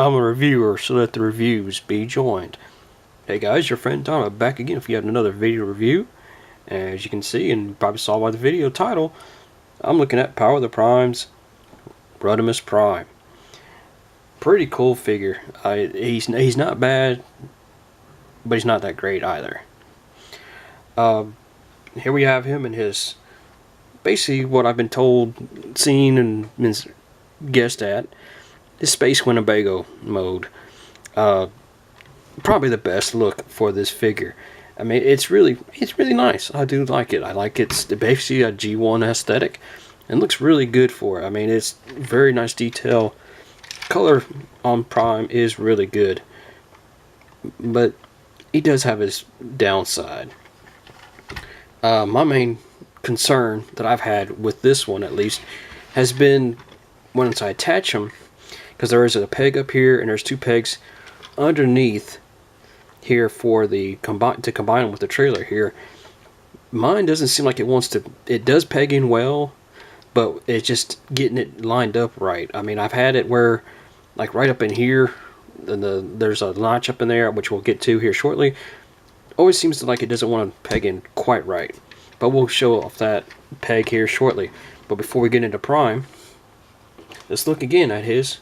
I'm a reviewer, so let the reviews be joined. Hey guys, your friend Tom, I'm back again for yet another video review. As you can see, and you probably saw by the video title, I'm looking at Power of the Prime's Rodimus Prime. Pretty cool figure. He's not bad, but he's not that great either. Here we have him in his, basically what I've been told, seen, and been guessed at, his Space Winnebago mode. Probably the best look for this figure. I mean, it's really nice. I do like it. I like it's basically a G1 aesthetic, and looks really good for it. I mean, it's very nice detail. Color on Prime is really good, but he does have his downside. My main concern that I've had with this one, at least, has been once I attach him, because there is a peg up here and there's two pegs underneath here for the to combine them with the trailer here. Mine doesn't seem like it wants to. It does peg in well, but it's just getting it lined up right. I mean, I've had it where, like right up in here, there's a notch up in there, which we'll get to here shortly. Always seems like it doesn't want to peg in quite right, but we'll show off that peg here shortly. But before we get into Prime, let's look again at his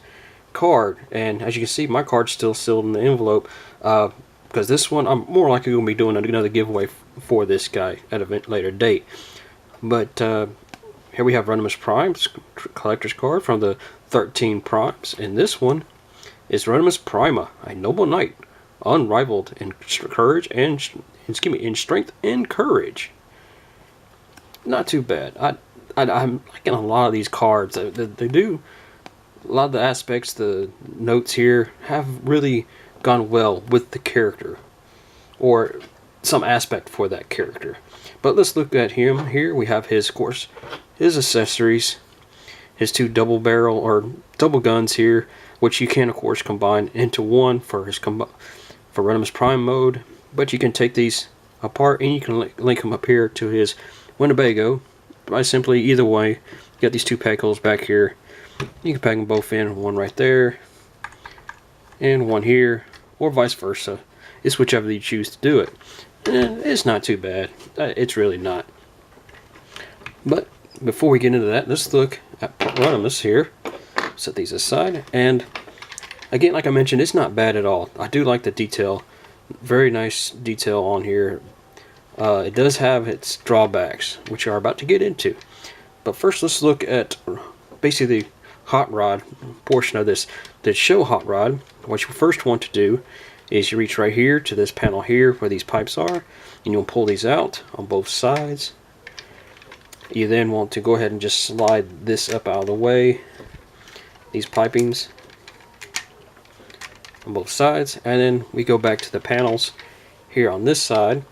card. And as you can see, my card's still sealed in the envelope, because this one I'm more likely going to be doing another giveaway for this guy at a later date. But here we have Rodimus Prime's collector's card from the 13 Primes, and this one is Rodimus Prima, a noble knight, unrivaled in courage and in strength and courage. Not too bad. I'm liking a lot of these cards. They do. A lot of the aspects, the notes here, have really gone well with the character, or some aspect for that character. But let's look at him here. We have his, of course, his accessories, his two double barrel or double guns here, which you can, of course, combine into one for his for Rodimus Prime mode. But you can take these apart and you can link them up here to his Winnebago by simply either way. You got these two peg holes back here. You can peg them both in, one right there and one here, or vice versa. It's whichever you choose to do it. And it's not too bad. It's really not. But before we get into that, let's look at Rodimus here. Set these aside. And again, like I mentioned, it's not bad at all. I do like the detail. Very nice detail on here. It does have its drawbacks, which we are about to get into. But first, let's look at basically the hot rod portion of this. The show hot rod, what you first want to do is you reach right here to this panel here where these pipes are, and you'll pull these out on both sides. You then want to go ahead and just slide this up out of the way, these pipings on both sides, and then we go back to the panels here on this side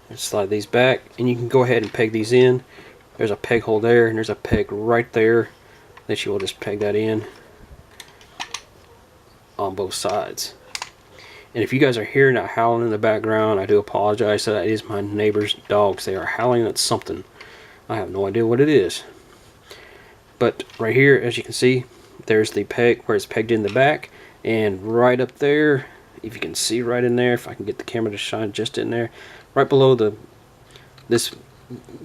and slide these back, and you can go ahead and peg these in. There's a peg hole there, and there's a peg right there that you will just peg that in on both sides. And if you guys are hearing that howling in the background, I do apologize. That is my neighbor's dogs. They are howling at something. I have no idea what it is. But right here, as you can see, there's the peg where it's pegged in the back, and right up there, if you can see right in there, if I can get the camera to shine just in there, right below this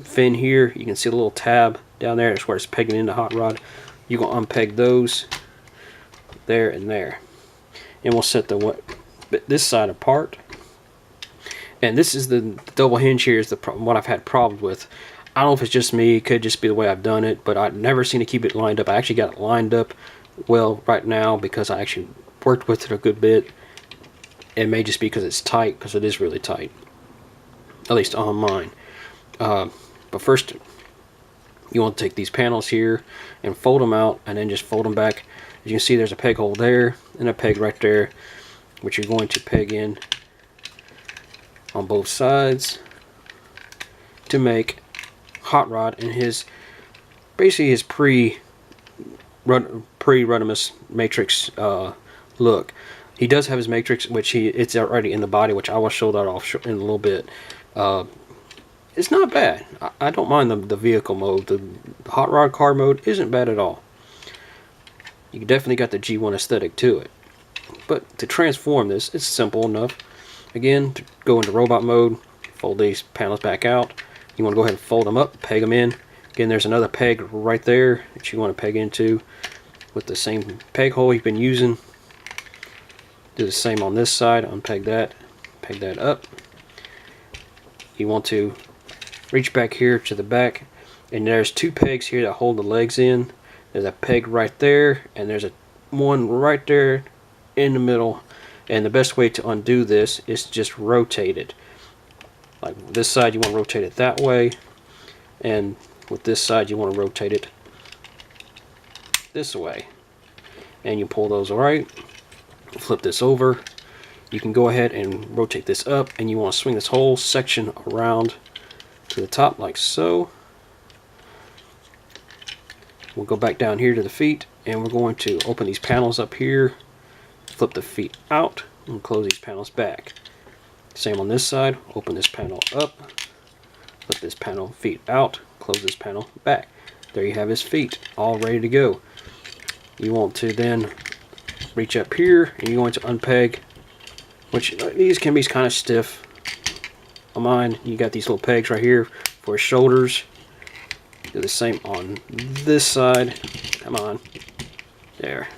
fin here, you can see a little tab down there. That's where it's pegging into hot rod. You go unpeg those there and there, and we'll set this side apart. And this is the double hinge here is what I've had problems with. I don't know if it's just me, it could just be the way I've done it, but I've never seen to keep it lined up. I actually got it lined up well right now because I actually worked with it a good bit. It may just be because it's tight, because it is really tight, at least on mine. But first, you want to take these panels here and fold them out, and then just fold them back. As you can see, there's a peg hole there and a peg right there, which you're going to peg in on both sides to make hot rod in his basically his pre-Rodimus Matrix look. He does have his Matrix, which it's already in the body, which I will show that off in a little bit. It's not bad. I don't mind the vehicle mode. The hot rod car mode isn't bad at all. You definitely got the G1 aesthetic to it. But to transform this, it's simple enough. Again, to go into robot mode, fold these panels back out. You want to go ahead and fold them up, peg them in. Again, there's another peg right there that you want to peg into with the same peg hole you've been using. Do the same on this side, unpeg that, peg that up. You want to reach back here to the back, and there's two pegs here that hold the legs in. There's a peg right there, and there's one right there in the middle. And the best way to undo this is to just rotate it. Like this side, you want to rotate it that way, and with this side, you want to rotate it this way. And you pull those right, flip this over. You can go ahead and rotate this up, and you want to swing this whole section around to the top like so. We'll go back down here to the feet, and we're going to open these panels up here, flip the feet out, and close these panels back. Same on this side, open this panel up, flip this panel feet out, close this panel back. There you have his feet, all ready to go. You want to then reach up here, and you're going to unpeg, which these can be kind of stiff. On mine, you got these little pegs right here for his shoulders. Do the same on this side. Come on. There.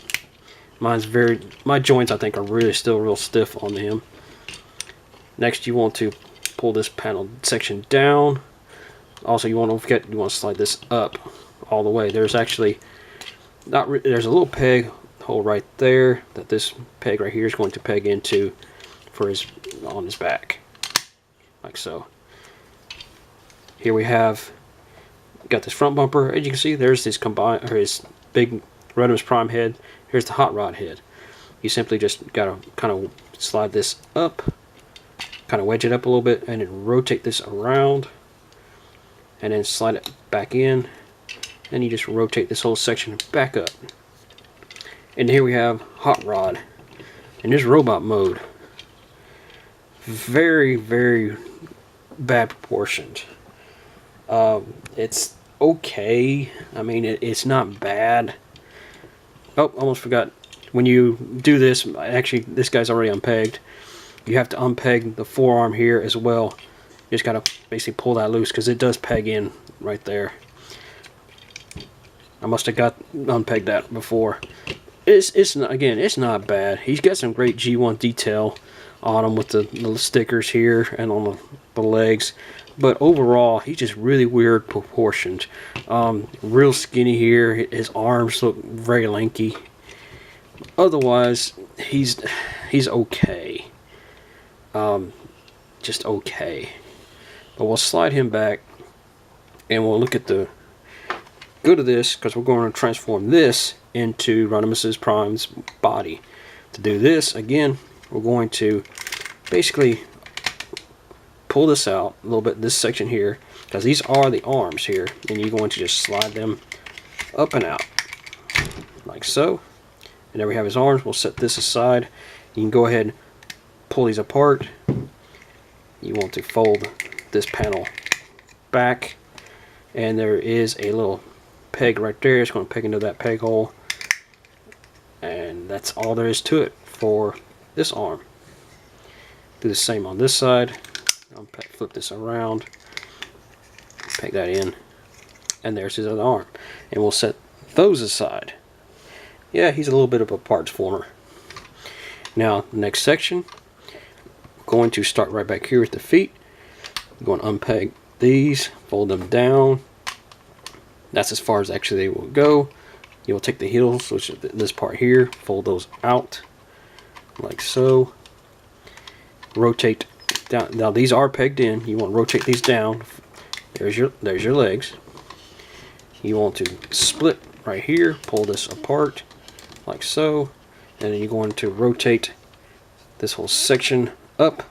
My joints, I think, are really still real stiff on him. Next, you want to pull this panel section down. Also, you want to slide this up all the way. There's actually there's a little peg hole right there that this peg right here is going to peg into for on his back, like so. Here we have got this front bumper. As you can see, there's his big Rodimus Prime head. Here's the hot rod head. You simply just gotta kind of slide this up, kind of wedge it up a little bit, and then rotate this around, and then slide it back in, and you just rotate this whole section back up. And here we have hot rod in this robot mode. Very, very bad proportioned. It's okay. I mean, it's not bad. Oh, almost forgot. When you do this, actually, this guy's already unpegged. You have to unpeg the forearm here as well. You just gotta basically pull that loose because it does peg in right there. I must have unpegged that before. It's not bad. He's got some great G1 detail on him with the little stickers here and on the legs. But overall, he's just really weird proportioned. Real skinny here. His arms look very lanky. Otherwise, he's okay. Just okay. But we'll slide him back, and we'll look at go to this, because we're going to transform this into Rodimus Prime's body. To do this, again, we're going to basically pull this out a little bit, this section here, because these are the arms here, and you're going to just slide them up and out like so. And there we have his arms. We'll set this aside. You can go ahead and pull these apart. You want to fold this panel back, and there is a little peg right there. It's going to peg into that peg hole, and that's all there is to it for this arm. Do the same on this side. Flip this around, peg that in, and there's his other arm. And we'll set those aside. Yeah, he's a little bit of a parts former. Now, the next section, we're going to start right back here with the feet. We're going to unpeg these, fold them down. That's as far as actually they will go. You'll take the heels, which is this part here, fold those out like so. Rotate down. Now these are pegged in. You want to rotate these down. There's your legs. You want to split right here, pull this apart like so, and then you're going to rotate this whole section up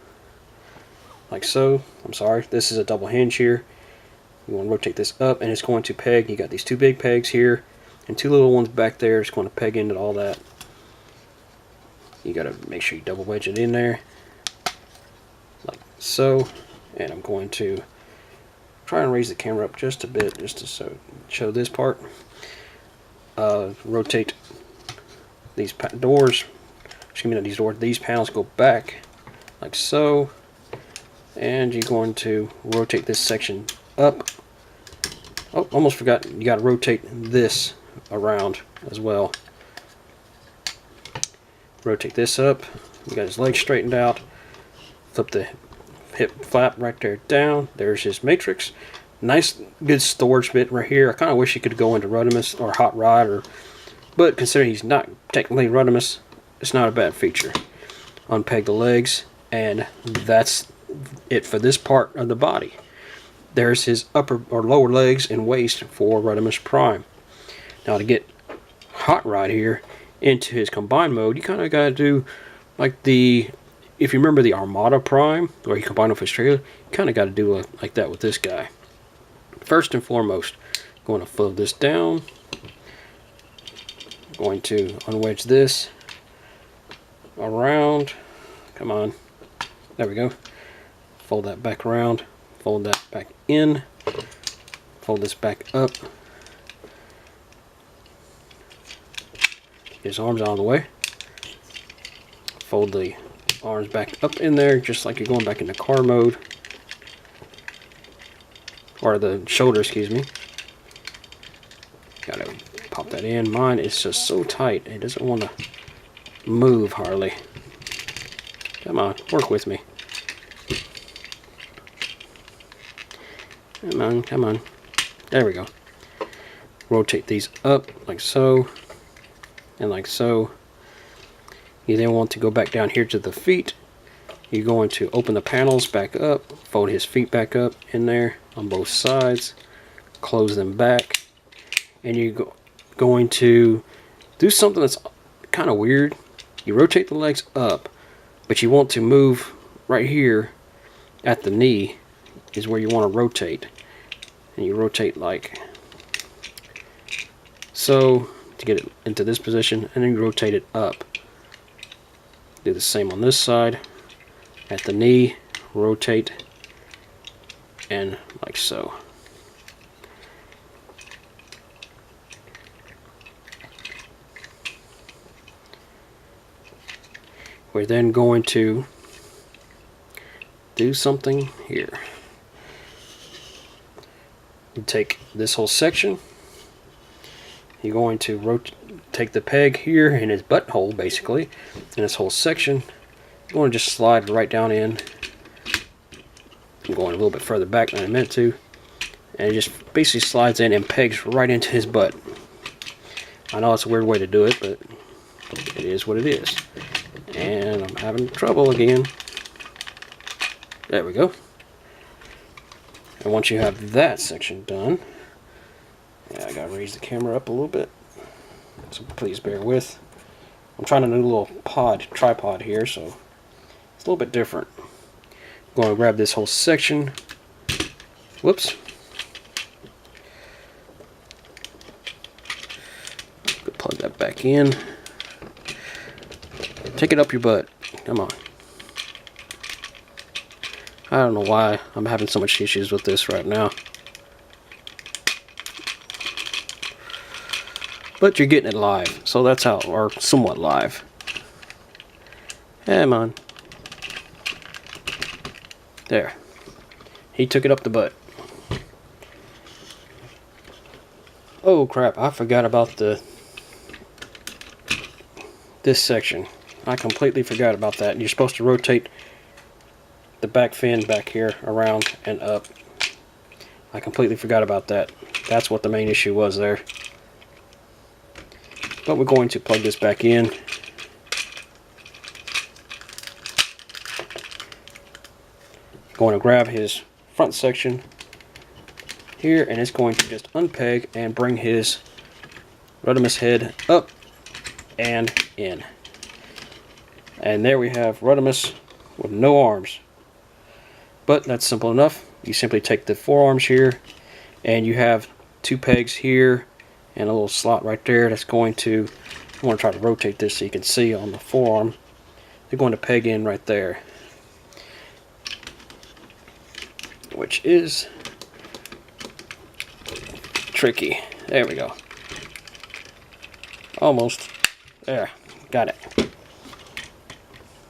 like so. I'm sorry, this is a double hinge here. You want to rotate this up, and it's going to peg. You got these two big pegs here and two little ones back there. It's going to peg into all that. You got to make sure you double wedge it in there like so. And I'm going to try and raise the camera up just a bit, just to show this part. Rotate these doors, excuse me, not these doors, these panels go back like so, and you're going to rotate this section up. Oh, almost forgot, you got to rotate this around as well. Rotate this up. You got his legs straightened out. Flip the hip flap right there down. There's his matrix. Nice, good storage bit right here. I kind of wish he could go into Rodimus or Hot Rod, but considering he's not technically Rodimus, it's not a bad feature. Unpeg the legs, and that's it for this part of the body. There's his upper or lower legs and waist for Rodimus Prime. Now to get Hot Rod here into his combined mode, you kind of got to do like if you remember the Armada Prime, where you combine with his trailer, you kind of got to do like that with this guy. First and foremost, going to fold this down. Going to unwedge this around. Come on. There we go. Fold that back around. Fold that back in. Fold this back up. His arms out of the way. Fold the arms back up in there, just like you're going back into car mode. Or the shoulder, excuse me. Gotta pop that in. Mine is just so tight, it doesn't want to move hardly. Come on, work with me. Come on, come on. There we go. Rotate these up like so. And like so. You then want to go back down here to the feet. You're going to open the panels back up, fold his feet back up in there on both sides, close them back, and you're going to do something that's kind of weird. You rotate the legs up, but you want to move right here at the knee is where you want to rotate. And you rotate like so to get it into this position, and then you rotate it up. Do the same on this side. At the knee, rotate, and like so. We're then going to do something here. You take this whole section, you're going to take the peg here in his butthole, basically, in this whole section. You want to just slide right down in. I'm going a little bit further back than I meant to. And it just basically slides in and pegs right into his butt. I know it's a weird way to do it, but it is what it is. And I'm having trouble again. There we go. And once you have that section done, yeah, I gotta raise the camera up a little bit, so please bear with. I'm trying to do a little tripod here, so it's a little bit different. I'm going to grab this whole section. Whoops. Plug that back in. Take it up your butt. Come on. I don't know why I'm having so much issues with this right now. But you're getting it live, so that's how, or somewhat live. Come on. There. He took it up the butt. Oh crap, I forgot about this section. I completely forgot about that. You're supposed to rotate the back fin back here around and up. I completely forgot about that. That's what the main issue was there. But we're going to plug this back in. Going to grab his front section here, and it's going to just unpeg and bring his Rodimus head up and in. And there we have Rodimus with no arms. But that's simple enough. You simply take the forearms here, and you have two pegs here and a little slot right there. That's going to, I want to try to rotate this so you can see on the forearm. They're going to peg in right there, which is tricky. There we go. Almost. There. got it.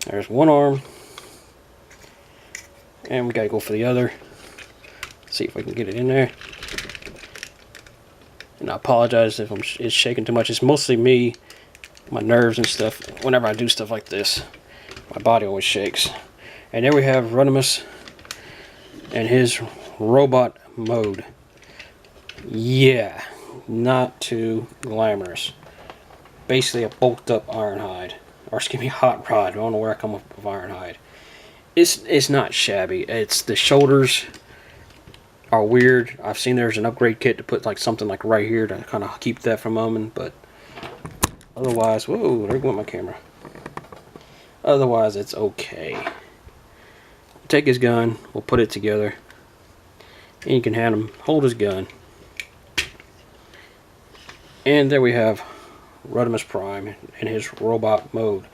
There's one arm. And we gotta go for the other. See if we can get it in there. And I apologize if it's shaking too much. It's mostly me, my nerves and stuff. Whenever I do stuff like this, my body always shakes. And there we have Rodimus and his robot mode. Yeah, not too glamorous. Basically a bulked up Ironhide. Or excuse me, Hot Rod. I don't know where I come up with Ironhide. It's not shabby. It's the shoulders are weird. I've seen there's an upgrade kit to put like something like right here to kind of keep that from moaning, but otherwise, whoa, there went my camera. Otherwise, it's okay. Take his gun, we'll put it together, and you can have him hold his gun. And there we have Rodimus Prime in his robot mode.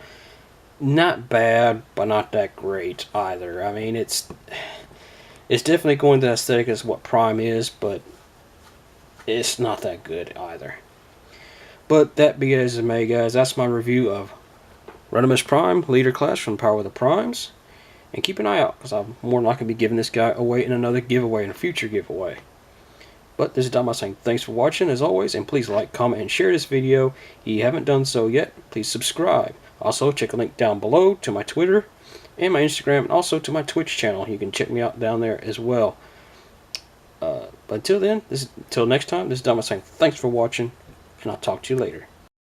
Not bad, but not that great either. I mean, it's definitely going to aesthetic as what Prime is, but it's not that good either. But that be as it may, guys, that's my review of Rodimus Prime, Leader Class from Power of the Primes. And keep an eye out, because I'm more than likely to be giving this guy away in another giveaway, in a future giveaway. But this is Rodimus saying thanks for watching as always, and please like, comment, and share this video. If you haven't done so yet, please subscribe. Also, check a link down below to my Twitter and my Instagram, and also to my Twitch channel. You can check me out down there as well. But until then, until next time, this is Rodimus saying thanks for watching, and I'll talk to you later.